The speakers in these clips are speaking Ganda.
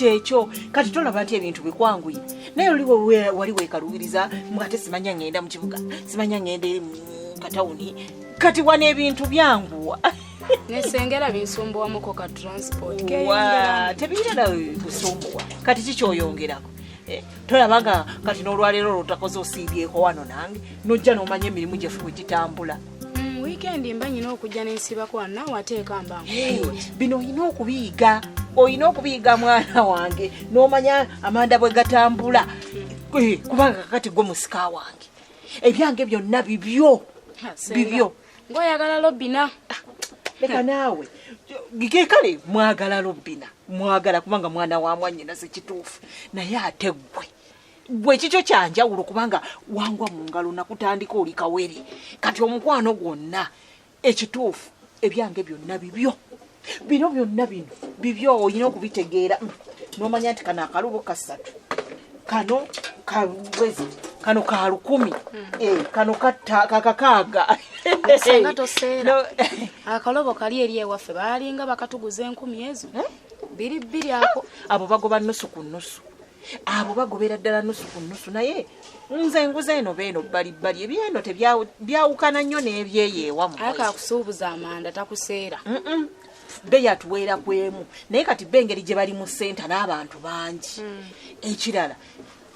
kyekyo kati tolaba nti ebintu bikwanguye naye wali weekaluubiriza mwate simanya ngenda mu kibuga simanya ngenda eri mu katawuni kati wana ebintu byanguwa nesengera binsumbuwamuko ka transport tebirira kusumbuwa kati kikyoyongerako tolabanga kati n'olwaleero lwotakoze osiibyeko wano nange nojja n'omanya emirimu gyeffe bwe gitambula weekend mba nyina okujja n'ensibako nawe ateeka mbangu bino olina okubiyiga mwana wange n'omanya amanda bwe gatambula kubanga kati gwe musika wange ebyange byonna bibyo ng'oyagala lobbina leka naawe kale mwagala lobbina mwagala kubanga mwana wa mwannyina sekituufu naye ate gwe kikyo kyanjawulo kubanga wangwa mu ngalo nakutandika oli kawere kati omukwano gwonna ekituufu ebyange byonna bibyo bino byonna bibyo olina okubitegeera n'omanya nti kano akalubo kasatu kano kabwezi kano ka 10 kano kakakaaga senga toseera akalobo kali eri ewaffe baalinga bakatuguza 10 ezo biri ako abo bagoba nusu ku nusu abo bagobera ddala nusu ku nusu naye nze nguze eno beeno bali ebyeno tebyawukana nnyo n'ebyeyeewa mu akakusuubuza amanda takuseera be yatuweera kwemu naye kati bengeri gye bali mu senta n'abantu bangi ekirala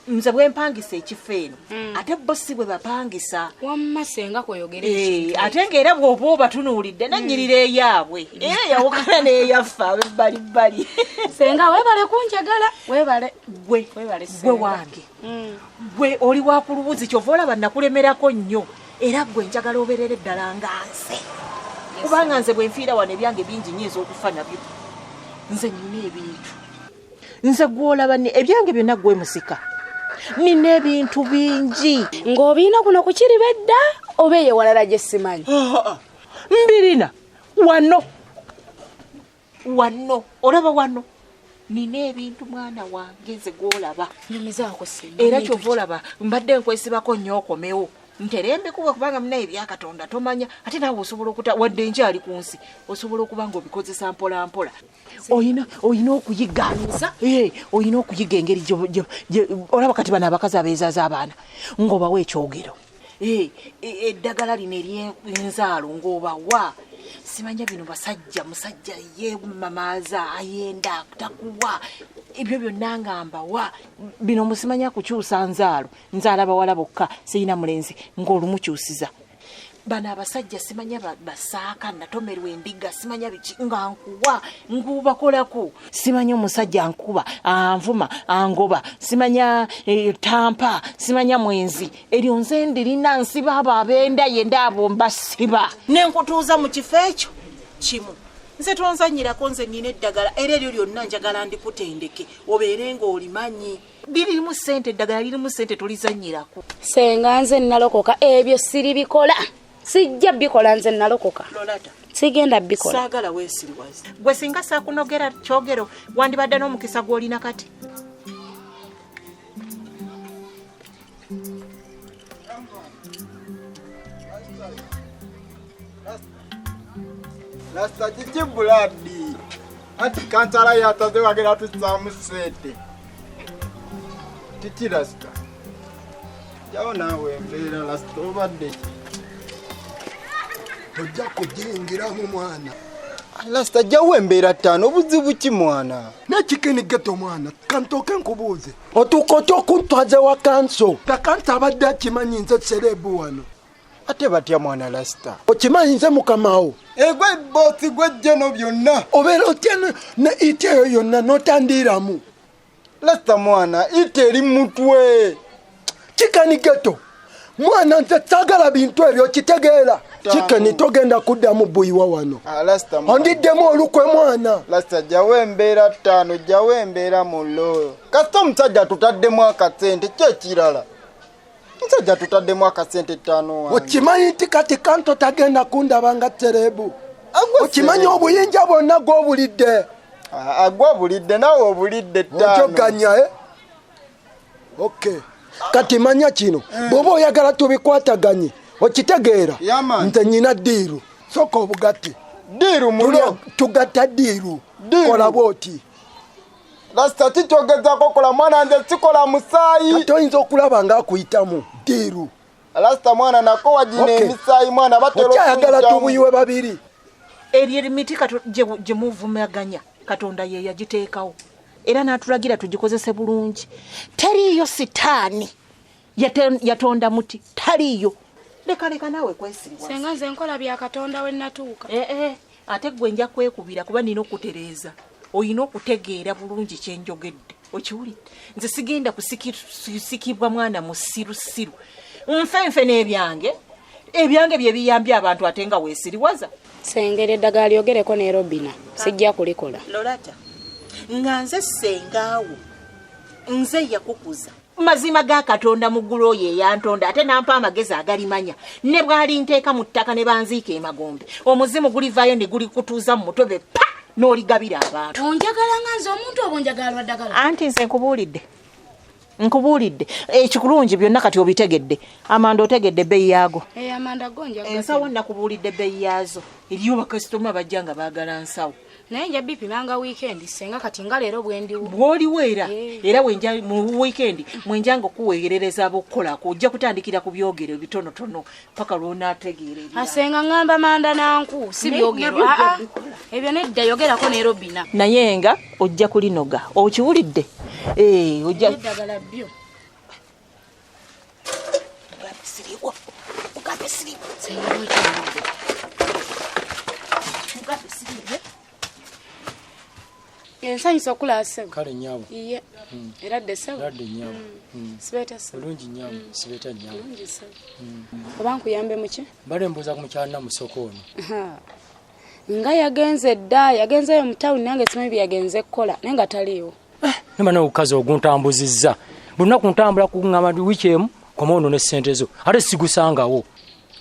nze bwe mpangisa ekifo eno ate bosi bwe bapangisa wamma senga kweyogera ekintu ate ng'era bw'oba obatunuulidde nannyirira eyaabwe era yawukana n'eyaffe abebbalibbali senga weebale kunjagala weebale gwe wange gwe oli wakulubuzi kyova olaba nakulemerako nnyo era gwe njagala obeerera eddala nga nze kubanga nze bwe nfiira wano ebyange bingi nyinza okufa nabyo nze nina ebintu nze gwolaba ebyange byonna gwe musika nina ebintu bingi ng'obiina kuno ku KIRIBEDDA oba eyewalala gye simanyi mbirina wano olaba wano nina ebintu mwana wange nze gwolaba nyumizaako singa era kyova olaba mbadde nkwesibako nnyo okomewo nterembe kuba kubanga muna ebyakatonda tomanya ate naawe osobola wadde nkyali ku nsi osobola okuba nga obikozesa mpola mpola oyina okuyiga oyina okuyiga engeri olaba kati bano abakazi abeezaza abaana ng'obawa ekyogero eddagala lino ery'enzaalo ng'obawa simanya bino musajja yemamaaza ayenda takuwa ebyo byonna ngambawa bino musimanya kukyusa nzaala bawala bokka siyina mulenzi ng'olumukyusiza bano abasajja simanya basaaka natomerwa endiga simanya biki nga nkuwa ngubakolako simanya omusajja ankuba anvuma angoba simanya tampa simanya mwenzi eryo nze ndirina nsiba abo abenda yenda abo mbasiba nenkutuuza mu kifo ekyo kimu nze tonzanyirako nze nina eddagala era eryo lyonna njagala ndikutendeke obeere ng'olimanyi lirimu ssente eddagala lirimu ssente tolizanyirako senga nze nalokoka ebyo siribikola sijja bikola nze nalokoka lolata sigenda bikola saagala weesiriwazi gwe singa saakunogera kyogero wandibadde n'omukisa gw'olina kati Rasta jiji buladi ati kantara yataze wagera tusamu sete titi rasta jao nawe mbera rasta obadde ojja kujingira mu mwana rasta jawe mbera tano obuzibu ki mwana nakikini geto mwana kantoke nkubuuze otukoto kuntwaze wa KENZO takanta abadde akimanyi nze serebu wano ate batya mwana rasta okimanyi nze mukamawo egwe bosi gwe jeno byonna obeera otya ne ite eyo yonna n'otandiramu rasta mwana ite eri mutwe kikani geto mwana nze saagala bintu ebyo kitegeera kikani togenda kuddamu buyiwa wano rasta ondiddemu olukwe mwana rasta jawe mbeera ttaano jawe mbeera mulo kasita omusajja tutaddemu akasente kyekirala nsajja tutaddemu akasente 5 wange okimanyi nti kati kanto tagenda kundaba nga terebu okimanyi obuyinja bwonna gw'obulidde gw'obulidde nawe obulidde 5 ojoganya okay kati manya kino bw'oba oyagala tubikwataganye okitegeera nze nyina ddiiru soka obugati ddiiru mulo tugatta ddiiru kola bwoti Rasta chichogeza kokola mwana nje sikola musayi. Katoyinza okulaba nga akuyitamu diru. Rasta mwana nako wajine misayi mwana batero. Okyayagala tubuyiwe babiri. Eri miti je muvumaganya Katonda ye yagiteekawo. Era natulagira tugikozese bulungi. Taliyo sitaani yatonda muti taliyo. Leka nawe kwesiriwa. Senga nze nkola bya Katonda we natuuka. Ate gwe nja kwekubira kuba nina okutereeza. Oyina okutegeera bulungi kyenjogedde. Okiwulidde? Nze sigenda kusikibwa mwana musirusiru. Nfenfe n'ebyange. Ebyange bye biyambye abantu ate nga weesiriwaza. Sengere eddagala lyogereko ne Robina. Sijja kulikola. Lolata. Nga nze sengaawo. Nze yakukuza. Mazima ga Katonda muggulu oyo yantonda ate nampa amagezi agalimanya. Ne bwali nteeka mu ttaka ne banziika emagombe. Omuzimu gulivaayo ne guli kutuuza mu mutobe pa n'oligabira abantu. Onjagala nga nze omuntu obonjagala ddagala. Anti nze nkubuulidde. Ekikulungi byonna kati obitegedde. Amanda otegedde ebbeeyi yaago. Amanda gonja. Ensawo nakubuulidde ebbeeyi yaazo. Eriyo bakasitoma bajja nga baagala nsawo. Naye nja bipimanga weekend senga kati nga leero bwendiwo. Bw'oliweera era wenja mu weekend mwenjanga okuweerereza abokukolako ojja kutandikira ku byogero bitonotono paka lw'onaategeera. Asenga ngamba manda nanku si byogero. Ebyo nedda yogerako ne Robina. Naye nga ojja kulinoga. Okiwulidde? Ojja eddagala byo. Ugambe siriwo. Ensanyusa okulasa. Kale nyawo. Iye. Era desebo. Radde nyawo. Sibeta se. Bulungi nyawo, sibeta nyawo. Bulungi se. Obanku yambe muki? Bale mbuza ku mukyana mu soko ono. Nga yagenze dda, yagenze mu town nange simanyi yagenze kola, nenga taliyo. Nemana okukaza oguntambuzizza. Bonna kuntambula ku ngama wiki emu komono ne sente zo. Ate sigusangawo.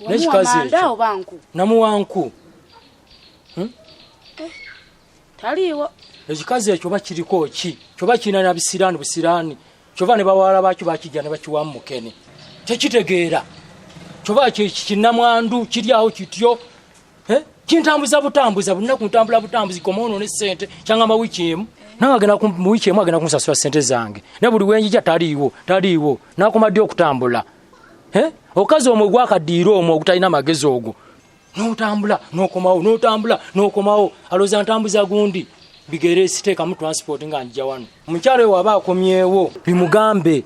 N'ekikazi ekyo. Banku. Namuwanku. Taliwo. Ekikazi ekyo bakiriko ki? Kyoba kina na busirani. Kyoba ne bawala bakyo bakijja ne bakiwamu mukene. Tekitegeera. Kyoba kinamwandu kiri awo kityo. Kintambuza butambuza bonna kuntambula butambuzi komono ne sente kyangamba wiki emu. Nagenda mu wiki emu agenda kunsasula sente zange. Ne buli wenjija taliwo. Nakomadde okutambula. Okazi omwe gwakaddiira omwe ogutalina magezi ogo. N'otambula n'okomawo aloza ntambuza gundi bigere siteeka mu transport nga njja wano mukyalo waba akomyewo bimugambe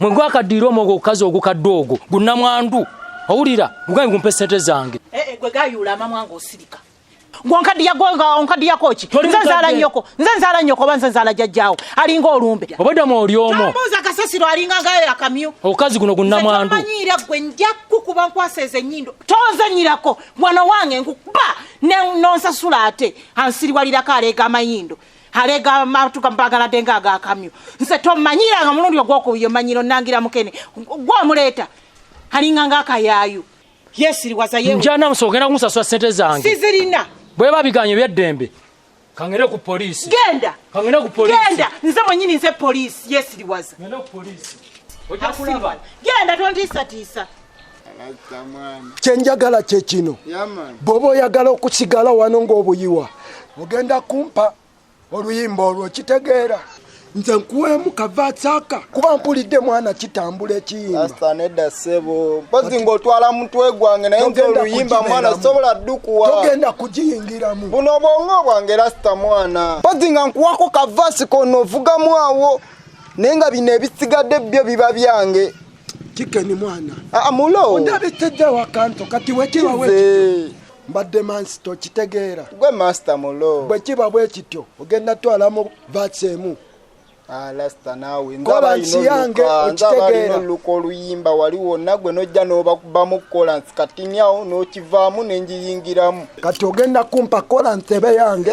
mwe gwakaddiira omwe okazi ogukadde ogwo gunnamwandu owulira gugambe gumpe sente zange gwe gayuula amamwanga osirika onkaddiya koki nze nzaala nnyoko oba nze nzaala jjajjaawo alinga olumbe obaddamu oli omwo tambuuza kasasiro alinga ngayo akamyu okazi guno gunnamwandu tomanyira gwe nja kukuba nkwaseza ennyindo tonzanyirako mwana wange nkukuba nonsasula ate ansiriwalirako aleega amayindo aleega amatuka mpagaladde nga ag'akamyu nze tomanyiranga mulundi ogwokubiri omanyiro nangira mukene gwomuleeta alinga ngaakayaayu yesiriwaza yewe njana musogenda kumusasula sente zange sizirina bwe babiganye by'eddembe kangere ku poliisi genda kangere ku poliisi genda nze mwenyini nze poliisi yesiriwaza ngenda ku poliisi genda tontiisatiisa kyenjagala kye kino bw'oba oyagala okusigala wano ng'obuyiwa ogenda kumpa oluyimba olwo kitegeera nze nkuweemu kavaatsaaka kuba mpulidde mwana kitambula ekiyimba Rasta nedda sebo mpozi ng'otwala mutwe gwange naye nze oluyimba mwana sobola ddukuwa togenda kugiyingiramu buno bwongo bwange Rasta mwana mpozi nga nkuwako kavaasi kono ovugamu awo naye nga bino ebisigadde byo biba byange kikeni mwana mulo ondabitejjawo akanto kati wekiba bwekityo mbadde mansi tokitegeera gwe master mulo bwe kiba bwe kityo ogenda twalamu vaatsi emu Rasta nawe nsi yange okitegeera oluko oluyimba wali wonna gwe nojja n'obakubamu kolansi katinyawo n'okivaamu n'enjiyingiramu kati ogenda kumpa kolansi ebe yange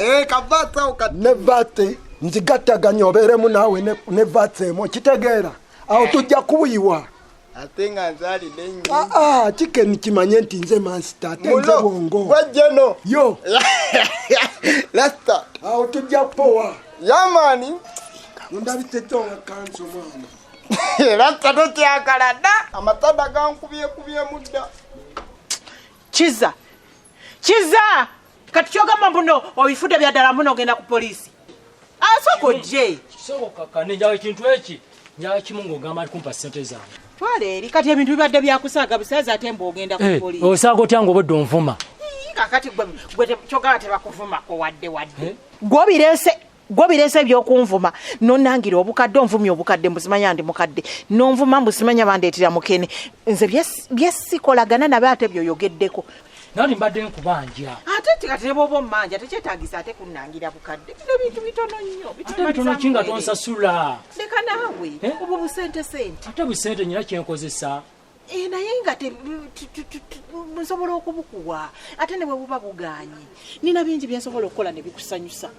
ne vaatsi nzigattaganya obeeremu naawe ne vaatsi emu okitegeera awo tujja kubuyiwa ate nga nzaalidde nnyo kikeni kimanye nti nze mansita ate nze bwongo gwajjeno yo Rasta awo tujja kupowa yamaani ondabitejjawo akanso mwana Rasta tokyagala dda amatada gankubye mudda kiza kati kyogamba mbuno obifudde byaddala mbuno ogenda ku poliisi asoko je soko kakane njawe kintu eki njawe kimungo gamba kumpa sente zange twale eri kati ebintu bibadde byakusaaga busaza ate mbogenda ku police osaaga otya ngo obwedde onvuma kakati gwe kyogala tebakuvumako wadde gwobirese ebyokunvuma nonangira obukadde onvumya obukadde mbuzimanya ndi mukadde nonvuma mbuzimanya bandeetera mukene nze byesikolagana nabe ate byoyogeddeko nali mbadde nkubanja ate kati nebwoba omanja tekyetagisa ate kunangira bukadde bino bintu bitono nnyo bitono kinga tonsasula leka naawe obwo busente ate busente nyina kyenkozesa naye nga nsobola okubukuwa ate ne bwe buba buganye nina bingi byensobola okukola ne bikusanyusa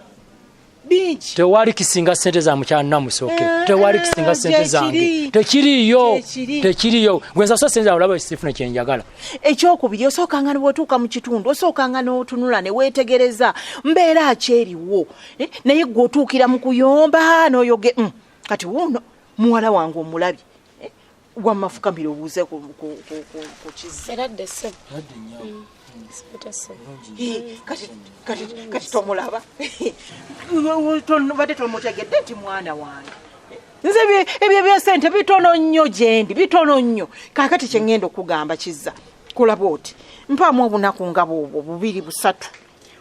bingi tewali kisinga sente za mukyala namusoke tewali kisinga sente zange tekiriyo gwensaso sente zawe olaba sifuna kyenjagala ekyokubiri osookanga ne bwotuuka mu kitundu osookanga n'otunula ne weetegereza mbeera akyeriwo naye gwe otuukira mu kuyomba n'oyoge kati wuuno muwala wange omulabye wamafukamira obuuze ku eradde ssebo kati tomulaba badde tomutegedde nti mwana wange nze ebyo byesente bitono nnyo gyendi bitono nnyo kakati kyengenda okugamba kizza kulaba oti mpaamu obunaku nga bwobwo 2 3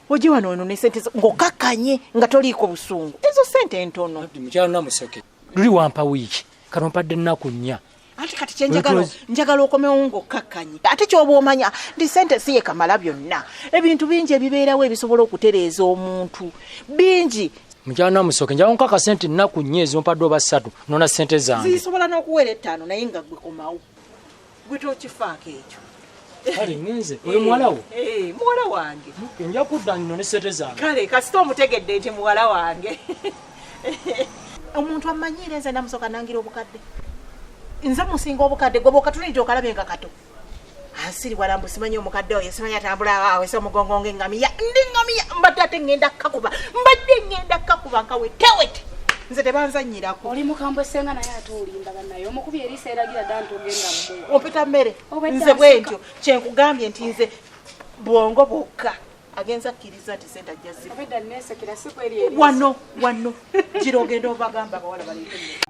oji wano eno ne sente ng'okakkanye nga toliiko busungu ezo sente ntono mukyala namusoke luli wampa wiiki kanompadde nnaku 4 ati kati kyenjagala okomewo ng'okkakkanye ate kyoba omanya ndi sente siye kamala byonna ebintu bingi ebibeerawo ebisobola okutereeza omuntu bingi mukyala namusoke njala nkaka sente nnaku 4 ezompadde oba 3 nona sente zange zisobola n'okuwera 5 naye nga gwe komawo gwe tokifaako ekyo kale ngenze oyo muwalawo muwala wange nja kudda nino ne sente zange kale kasita omutegedde nti muwala wange omuntu amanyire nze namusoka nangira obukadde nze musinga obukadde gwe bwokatulidde okalabe nga kato asiri walambu simanyi omukadde oyo simanyi atambula awe se omugongo ng'engamiya ndi ngamiya mbadde ate ngenda kakuba nkawe tewete nze tebanzanyirako oli mukambwe senga naye ate olimba bannaye omukubi eriisa eragira dda nti ogenda mmuwa opita mmere nze bwentyo kyenkugambye nti nze bwongo bwokka agenza kkiriza nti sente ajja ziba obedda neesekera siku eri wano gira ogenda obagamba abawala baleete